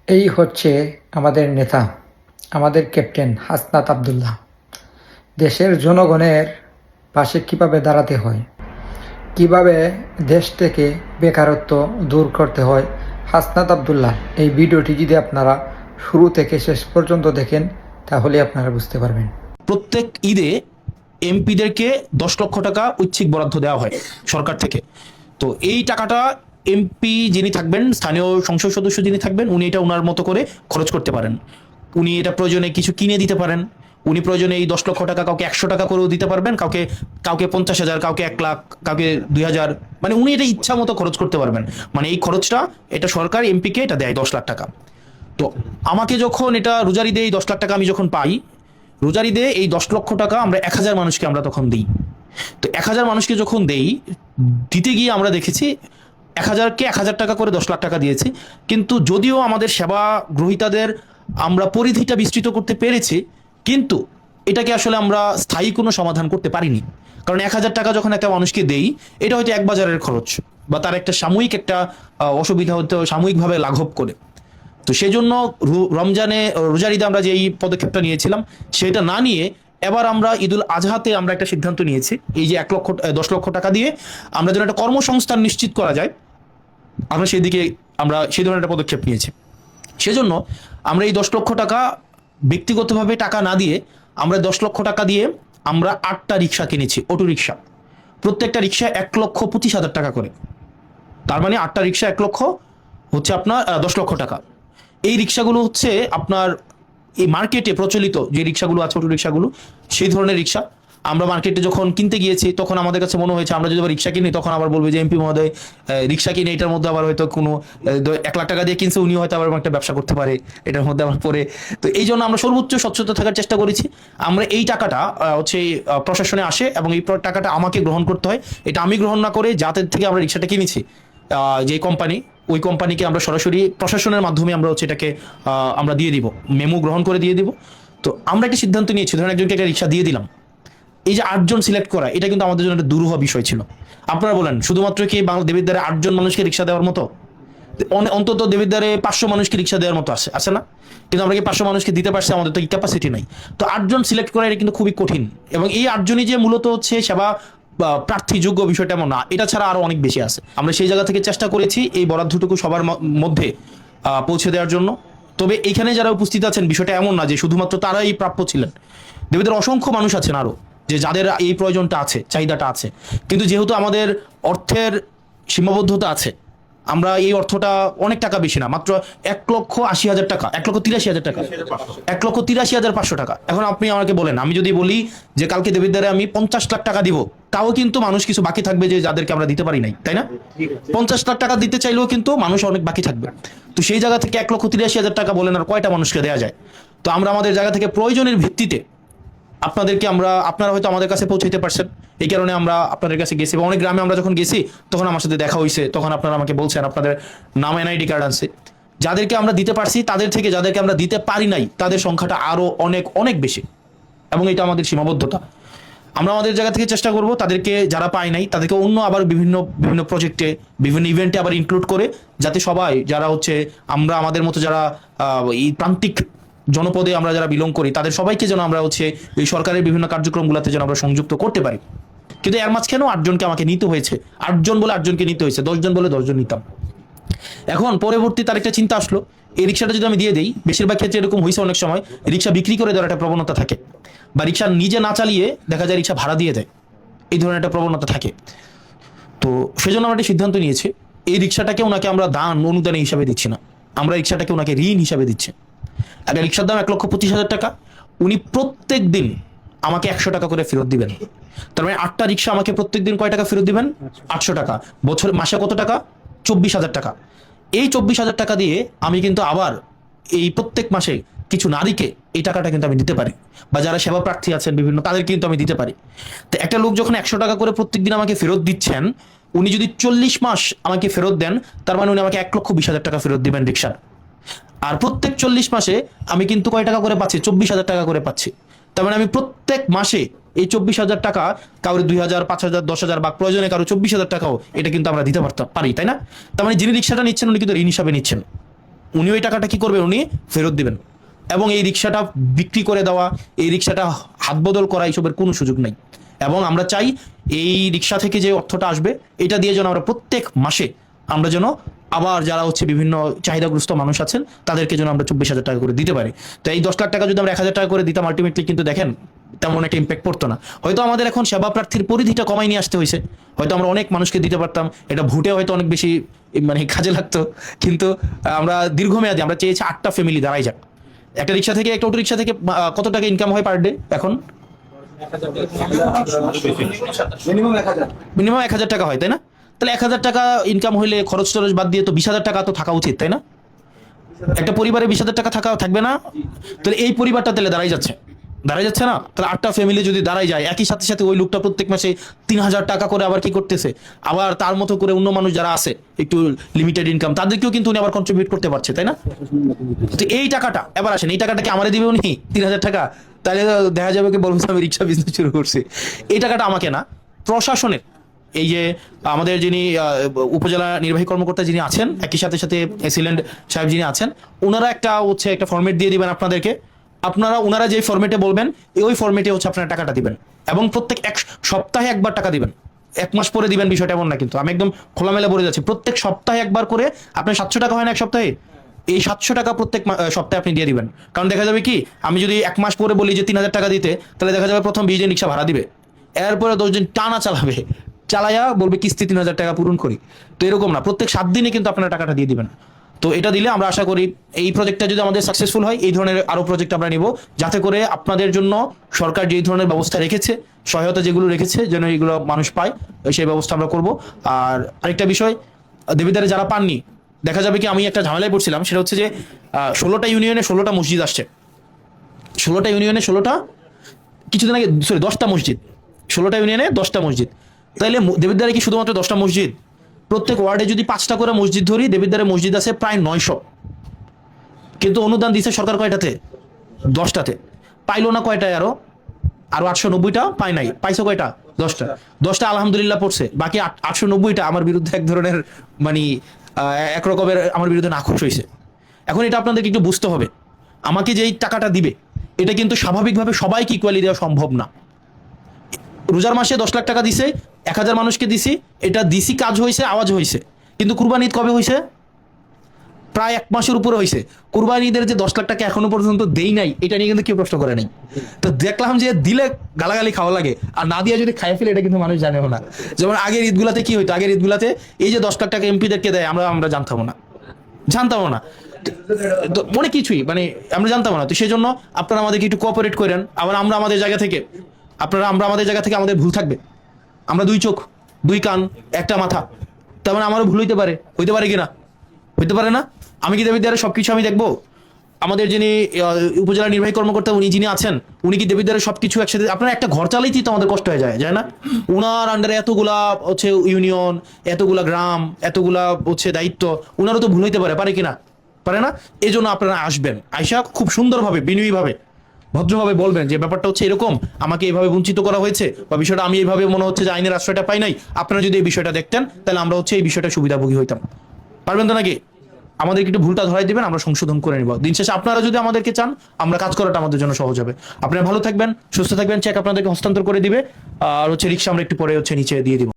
এই হচ্ছে আমাদের নেতা, আমাদের ক্যাপ্টেন হাসনাত আবদুল্লাহ। দেশের জনগণের পাশে কিভাবে দাঁড়াতে হয়, কিভাবে দেশ থেকে বেকারত্ব দূর করতে হয়, হাসনাত আবদুল্লাহ এই ভিডিওটি যদি আপনারা শুরু থেকে শেষ পর্যন্ত দেখেন তাহলে আপনারা বুঝতে পারবেন। প্রত্যেক ঈদে এমপিদেরকে 10 লক্ষ টাকা ঐচ্ছিক বরাদ্দ দেওয়া হয় সরকার থেকে। তো এই টাকাটা এমপি যিনি থাকবেন, স্থানীয় সংসদ সদস্য যিনি থাকবেন, উনি এটা ওনার মতো করে খরচ করতে পারেন। উনি এটা প্রয়োজনে কিছু কিনে দিতে পারেন। উনি প্রয়োজনে এই 10 লক্ষ টাকা কাউকে 100 টাকা করেও দিতে পারবেন, কাউকে কাউকে 50,000, কাউকে 1 লাখ, কাউকে 2,000, মানে উনি এটা ইচ্ছা মতো খরচ করতে পারবেন। মানে এই খরচটা এটা সরকার এমপিকে এটা দেয় 10 লাখ টাকা। তো আমাকে যখন এটা রোজার ঈদে এই 10 লাখ টাকা আমি যখন পাই, রোজার ঈদে এই 10 লক্ষ টাকা আমরা 1,000 মানুষকে আমরা তখন দিই। তো 1,000 মানুষকে যখন দেই, দিতে গিয়ে আমরা দেখেছি 1,000কে 1,000 টাকা করে 10 লাখ টাকা দিয়েছি। কিন্তু যদিও আমাদের সেবা গ্রহীতাদের আমরা পরিধিটা বিস্তৃত করতে পেরেছি, কিন্তু এটাকে আসলে আমরা স্থায়ী কোনো সমাধান করতে পারিনি। কারণ 1,000 টাকা যখন একটা মানুষকে দেই, এটা হয়তো এক বাজারের খরচ, বা তার একটা সাময়িক একটা অসুবিধা হতে সাময়িকভাবে লাঘব করে। তো সেজন্য রমজানে রোজার ঈদে আমরা যে এই পদক্ষেপটা নিয়েছিলাম, সেটা না নিয়ে এবার আমরা ঈদুল আজহাতে আমরা একটা সিদ্ধান্ত নিয়েছি, এই যে 10 লক্ষ টাকা দিয়ে আমরা যেন একটা কর্মসংস্থান নিশ্চিত করা যায়, আমরা সেই দিকে আমরা সেই ধরনের একটা পদক্ষেপ নিয়েছি। সেজন্য আমরা এই 10 লক্ষ টাকা ব্যক্তিগতভাবে টাকা না দিয়ে, আমরা 10 লক্ষ টাকা দিয়ে আমরা 8টা রিক্সা কিনেছি, অটো রিক্সা। প্রত্যেকটা রিক্সা 1,25,000 টাকা করে। তার মানে 8টা রিক্সা 1 লক্ষ হচ্ছে আপনার 10 লক্ষ টাকা। এই রিক্সাগুলো হচ্ছে আপনার এই মার্কেটে প্রচলিত যে রিক্সাগুলো আছে, অটো রিক্সাগুলো, সেই ধরনের রিক্সা। আমরা মার্কেটে যখন কিনতে গিয়েছি, তখন আমাদের কাছে মনে হয়েছে আমরা যদি আবার রিক্সা কিনি, তখন আবার বলবে যে এমপি মহোদয় রিক্সা কিনে এটার মধ্যে আবার হয়তো কোনো 1 লাখ টাকা দিয়ে কিনছে, উনিও হয়তো আবার একটা ব্যবসা করতে পারে এটার মধ্যে আবার পরে। তো এই জন্য আমরা সর্বোচ্চ স্বচ্ছতা থাকার চেষ্টা করেছি। আমরা এই টাকাটা হচ্ছে প্রশাসনে আসে এবং এই টাকাটা আমাকে গ্রহণ করতে হয়। এটা আমি গ্রহণ না করে যাদের থেকে আমরা রিক্সাটা কিনেছি, যে কোম্পানি, ওই কোম্পানিকে আমরা সরাসরি প্রশাসনের মাধ্যমে আমরা হচ্ছে এটাকে আমরা দিয়ে দিব, মেমো গ্রহণ করে দিয়ে দিব। তো আমরা একটা সিদ্ধান্ত নিয়েছি, ধরেন একজনকে একটা রিক্সা দিয়ে দিলাম। এই যে 8জন সিলেক্ট করা, এটা কিন্তু আমাদের জন্য একটা দুরূহ বিষয় ছিল। আপনারা বলেন, শুধুমাত্র কি বাংলা দেবিদ্বারে 8জন মানুষকে রিক্সা দেওয়ার মতো? অন্তত দেবিদ্বারে 500 মানুষকে রিক্সা দেওয়ার মতো আছে না? কিন্তু আমরা কি 500 মানুষকে দিতে পারছি? আমাদের তো ক্যাপাসিটি নাই। তো 8জন সিলেক্ট করা এটা কিন্তু খুবই কঠিন। এবং এই 8জনই যে মূলত হচ্ছে সেবা প্রার্থী যোগ্য, বিষয়টা এমন না, এটা ছাড়া আরো অনেক বেশি আছে। আমরা সেই জায়গা থেকে চেষ্টা করেছি এই বরাদ্দটুকু সবার মধ্যে পৌঁছে দেওয়ার জন্য। তবে এখানে যারা উপস্থিত আছেন, বিষয়টা এমন না যে শুধুমাত্র তারাই প্রাপ্য ছিলেন। দেবীদের অসংখ্য মানুষ আছেন আরো, যে যাদের এই প্রয়োজনটা আছে, চাহিদাটা আছে। কিন্তু যেহেতু আমাদের অর্থের সীমাবদ্ধতা আছে, আমরা এই অর্থটা অনেক টাকা বেশি না, মাত্র 1,80,000 টাকা, 1,83,000 টাকা, 1,83,500 টাকা। এখন আপনি আমাকে বলেন, আমি যদি বলি যে কালকে দেবিদ্বারে আমি 50 লাখ টাকা দিব, তাও কিন্তু মানুষ কিছু বাকি থাকবে, যে যাদেরকে আমরা দিতে পারি নাই, তাই না? 50 লাখ টাকা দিতে চাইলেও কিন্তু মানুষ অনেক বাকি থাকবে। তো সেই জায়গা থেকে 1,83,000 টাকা বলেন আর কয়টা মানুষকে দেওয়া যায়? তো আমরা আমাদের জায়গা থেকে প্রয়োজনের ভিত্তিতে আপনাদেরকে আপনারা হয়তো আমাদের কাছে পৌঁছাইতে পারছেন, এই কারণে আমরা আপনাদের কাছে গেছি। এবং অনেক গ্রামে আমরা যখন গেছি, তখন আমার সাথে দেখা হয়েছে, তখন আপনারা আমাকে বলছেন আপনাদের নাম এনআইডি কার্ড আছে। যাদেরকে আমরা দিতে পারছি তাদের থেকে যাদেরকে আমরা দিতে পারি নাই, তাদের সংখ্যাটা আরো অনেক অনেক বেশি। এবং এটা আমাদের সীমাবদ্ধতা। আমরা আমাদের জায়গা থেকে চেষ্টা করব তাদেরকে, যারা পায় নাই তাদেরকে অন্য আবার বিভিন্ন বিভিন্ন প্রজেক্টে, বিভিন্ন ইভেন্টে আবার ইনক্লুড করে, যাতে সবাই যারা হচ্ছে আমরা আমাদের মতো যারা এই প্রান্তিক জনপদে আমরা যারা বিলং করি, তাদের সবাইকে যেন আমরা হচ্ছে এই সরকারের বিভিন্ন কার্যক্রমগুলোতে যেন আমরা সংযুক্ত করতে পারি। কিন্তু এর মাঝখানেও 8জনকে আমাকে নিতে হয়েছে। 8জন বলে 8জনকে নিতে হয়েছে, 10জন বলে 10জন নিতাম। এখন পরবর্তী তার একটা চিন্তা আসলো, এই রিক্সাটা যদি আমি দিয়ে দিই, বেশিরভাগ ক্ষেত্রে এরকম হয়েছে, অনেক সময় রিক্সা বিক্রি করে দেওয়ার একটা প্রবণতা থাকে, বা রিক্সা নিজে না চালিয়ে দেখা যায় রিক্সা ভাড়া দিয়ে দেয়, এই ধরনের একটা প্রবণতা থাকে। তো সেজন্য আমরা একটা সিদ্ধান্ত নিয়েছি, এই রিক্সাটাকে ওনাকে আমরা দান অনুদান হিসাবে দিচ্ছি না, আমরা রিক্সাটাকে ওনাকে ঋণ হিসাবে দিচ্ছি। একটা রিক্সার দাম 1,25,000 টাকা। উনি প্রত্যেক দিন আমাকে 100 টাকা করে ফেরত দিবেন। তার মানে 8টা রিক্সা আমাকে প্রত্যেক দিন কয় টাকা ফেরত দিবেন? 800 টাকা। বছরে মাসে কত টাকা? 24,000 টাকা। এই 24,000 টাকা দিয়ে আমি কিন্তু আবার এই প্রত্যেক মাসে কিছু নারীকে এই টাকাটা কিন্তু আমি দিতে পারি, বা যারা সেবা প্রার্থী আছেন বিভিন্ন, তাদের কিন্তু আমি দিতে পারি। তো একটা লোক যখন 100 টাকা করে প্রত্যেকদিন আমাকে ফেরত দিচ্ছেন, উনি যদি 40 মাস আমাকে ফেরত দেন, তার মানে উনি আমাকে 1,20,000 টাকা ফেরত দিবেন রিক্সার। আর প্রত্যেক 40 মাসে আমি কিন্তু কয় টাকা করে পাচ্ছি? 24,000 টাকা করে পাচ্ছি। তার মানে আমি প্রত্যেক মাসে এই 24,000 টাকা, কারোর 2,000, 5,000, 10,000, বা প্রয়োজনে কারো 24,000 টাকাও, এটা কিন্তু আমরা দিতে পারি, তাই না? তার মানে যিনি রিক্সাটা নিচ্ছেন, উনি কিন্তু ঋণ হিসাবে নিচ্ছেন। উনি ওই টাকাটা কি করবেন, উনি ফেরত দিবেন। এবং এই রিক্সাটা বিক্রি করে দেওয়া, এই রিক্সাটা হাত বদল করা, এইসবের কোনো সুযোগ নাই। এবং আমরা চাই এই রিক্সা থেকে যে অর্থটা আসবে এটা দিয়ে যেন আমরা প্রত্যেক মাসে আমরা যেন আবার যারা হচ্ছে বিভিন্ন চাহিদাগ্রস্ত মানুষ আছেন তাদেরকে যেন আমরা 24,000 টাকা করে দিতে পারি। তো এই 10 লাখ টাকা যদি আমরা 1,000 টাকা করে দিতাম, আলটিমেটলি কিন্তু দেখেন তেমন একটা ইম্প্যাক্ট পড়তো না। হয়তো আমাদের এখন সেবা প্রার্থীর পরিধিটা কমাই নিয়ে আসতে হয়েছে, হয়তো আমরা অনেক মানুষকে দিতে পারতাম, এটা ভোটে হয়তো অনেক বেশি মানে কাজে লাগতো, কিন্তু আমরা দীর্ঘমেয়াদী আমরা চেয়েছি 8টা ফ্যামিলি দাঁড়াই যাক। একটা রিক্সা থেকে, একটা অটো রিক্সা থেকে কত টাকা ইনকাম হয় পার ডে এখন? মিনিমাম 1,000 টাকা হয়, তাই না? তাহলে 1,000 টাকা ইনকাম হইলে খরচ টরচ বাদ দিয়ে তো 20,000 টাকা তো থাকা উচিত, তাই না? একটা পরিবারে 20,000 টাকা থাকবে না? তাহলে এই পরিবারটা তাহলে দাঁড়াই যাচ্ছে না? তাহলে 8টা ফ্যামিলি যদি দাঁড়াই যায়, একই সাথে সাথে ওই লোকটা প্রত্যেক মাসে 3,000 টাকা করে আবার কি করতেছে, আবার তার মতো করে অন্য মানুষ যারা আছে একটু লিমিটেড ইনকাম তাদেরকেও কিন্তু উনি আবার কন্ট্রিবিউট করতে পারছে, তাই না? তো এই টাকাটা এবার আসেন, এই টাকাটা কি আমারে দিবে উনি 3,000 টাকা? তাহলে দেখা যাবে কি বলবো আমি রিক্সা বিজনেস শুরু করছি। এই টাকাটা আমাকে না, প্রশাসনের এই যে আমাদের যিনি উপজেলা নির্বাহী কর্মকর্তা যিনি আছেন, একই সাথে সাথে এসিল্যান্ড সাহেব যিনি আছেন, ওনারা একটা ফরম্যাট দিয়ে দিবেন আপনাদেরকে। ওনারা যে ফরম্যাটে বলবেন ওই ফরম্যাটে হচ্ছে আপনারা টাকাটা দিবেন, এবং প্রত্যেক এক সপ্তাহে একবার টাকা দিবেন। 1 মাস পরে দিবেন বিষয়টা এমন না, কিন্তু আমি একদম খোলামেলা বলে যাচ্ছি, প্রত্যেক সপ্তাহে একবার করে আপনার 700 টাকা হয় না এক সপ্তাহে, এই 700 টাকা প্রত্যেক সপ্তাহে আপনি দিয়ে দিবেন। কারণ দেখা যাবে কি, আমি যদি 1 মাস পরে বলি যে 3,000 টাকা দিতে, তাহলে দেখা যাবে প্রথম 20 দিন রিক্সা ভাড়া দিবে, এরপরে 10 দিন টানা চালাইয়া বলবে কিস্তি 3,000 টাকা পূরণ করি। তো এরকম না, প্রত্যেক 7 দিনে কিন্তু আপনারা টাকাটা দিয়ে দিবেন। তো এটা দিলে আমরা আশা করি এই প্রজেক্টটা যদি আমাদের সাকসেসফুল হয়, এই ধরনের আরো প্রজেক্ট আমরা নিব, যাতে করে আপনাদের জন্য সরকার যে ধরনের ব্যবস্থা রেখেছে, সহায়তা যেগুলো রেখেছে, যেন এগুলো মানুষ পায়, সেই ব্যবস্থা আমরা করব। আর আরেকটা বিষয়, দেবিদ্বারে যারা পাননি, দেখা যাবে কি আমি একটা ঝামেলায় পড়ছিলাম, সেটা হচ্ছে যে 16টা ইউনিয়নে 16টা মসজিদ আসছে, 16টা ইউনিয়নে 16টা, কিছুদিন আগে 10টা মসজিদ, 16টা ইউনিয়নে 10টা মসজিদ। তাইলে দেবিদ্বারে কি শুধুমাত্র 10টা মসজিদ? প্রত্যেক ওয়ার্ডে যদি 5টা করে মসজিদ ধরি, দেবিদ্বারে মসজিদ আছে প্রায় 900, কিন্তু অনুদান দিচ্ছে সরকার কয়টাতে? 10টাতে। পাইলো না কয়টায়? আরো 890টা পায় নাই। পাইছো কয়টা? 10টা আলহামদুলিল্লাহ পড়ছে, বাকি 890টা আমার বিরুদ্ধে এক ধরনের মানে এক রকমের আমার বিরুদ্ধে নাখোশ হয়েছে। এখন এটা আপনাদেরকে একটু বুঝতে হবে, আমাকে যেই টাকাটা দিবে এটা কিন্তু স্বাভাবিকভাবে সবাইকে ইকুয়ালি দেওয়া সম্ভব না। রোজার মাসে 10 লাখ টাকা দিছে, 1,000 মানুষকে দিছি, এটা দিছি, কাজ হয়েছে, আওয়াজ হয়েছে, কিন্তু কুরবানি ঈদ কবে হয়েছে? প্রায় 1 মাসের উপরে হয়েছে। কুরবানি ঈদের যে 10 লাখ টাকা এখনো পর্যন্ত দেই নাই, এটা নিয়ে কিন্তু কেউ প্রশ্ন করে নাই। তো দেখলাম যে দিলে গালাগালি খাওয়া লাগে, আর না দিয়ে যদি খাইয়ে ফেলে এটা কিন্তু মানুষ জানেও না। যেমন আগের ঈদগুলাতে কি হইতো, আগের ঈদগুলাতে এই যে 10 লাখ টাকা এমপিদেরকে দেয়, আমরা জানতাম না। তো অনেক কিছুই মানে আমরা জানতাম না। তো সেই জন্য আপনারা আমাদেরকে একটু কোঅপারেট করেন। আবার আমরা আমাদের জায়গা থেকে আমাদের ভুল থাকবে, আমরা 2 চোখ, 2 কান, একটা মাথা, তার মানে আমারও ভুল হইতে পারে কিনা? হইতে পারে না? আমি কি দেবিদ্বারে সবকিছু আমি দেখবো? আমাদের যিনি উপজেলা নির্বাহী কর্মকর্তা উনি যিনি আছেন, উনি কি দেবিদ্বারে সবকিছু একসাথে? আপনারা একটা ঘর চালাইতেই তো আমাদের কষ্ট হয়ে যায় না? উনার আন্ডারে এতগুলা হচ্ছে ইউনিয়ন, এতগুলা গ্রাম, এতগুলা হচ্ছে দায়িত্ব, উনারও তো ভুল হইতে পারে কিনা? পারে না? এই জন্য আপনারা আসবেন, আইসা খুব সুন্দরভাবে বিনয়ীভাবে ভদ্রভাবে বলবেন যে ব্যাপারটা হচ্ছে এরকম, আমাকে এইভাবে বঞ্চিত করা হয়েছে, বা বিষয়টা আমি এইভাবে মনে হচ্ছে যে আইনের আশ্রয়টা পাই নাই, আপনারা যদি এই বিষয়টা দেখতেন তাহলে আমরা হচ্ছে এই বিষয়টা সুবিধাভোগী হইতাম। পারবেন তো নাকি? আমাদেরকে একটু ভুলটা ধরাই দিবেন, আমরা সংশোধন করে নিব। দিন শেষে আপনারা যদি আমাদেরকে চান, আমরা কাজ করাটা আমাদের জন্য সহজ হবে। আপনারা ভালো থাকবেন, সুস্থ থাকবেন, চেক আপনাদেরকে হস্তান্তর করে দিবে, আর হচ্ছে রিক্সা আমরা একটু পরে হচ্ছে নিচে দিয়ে দিব।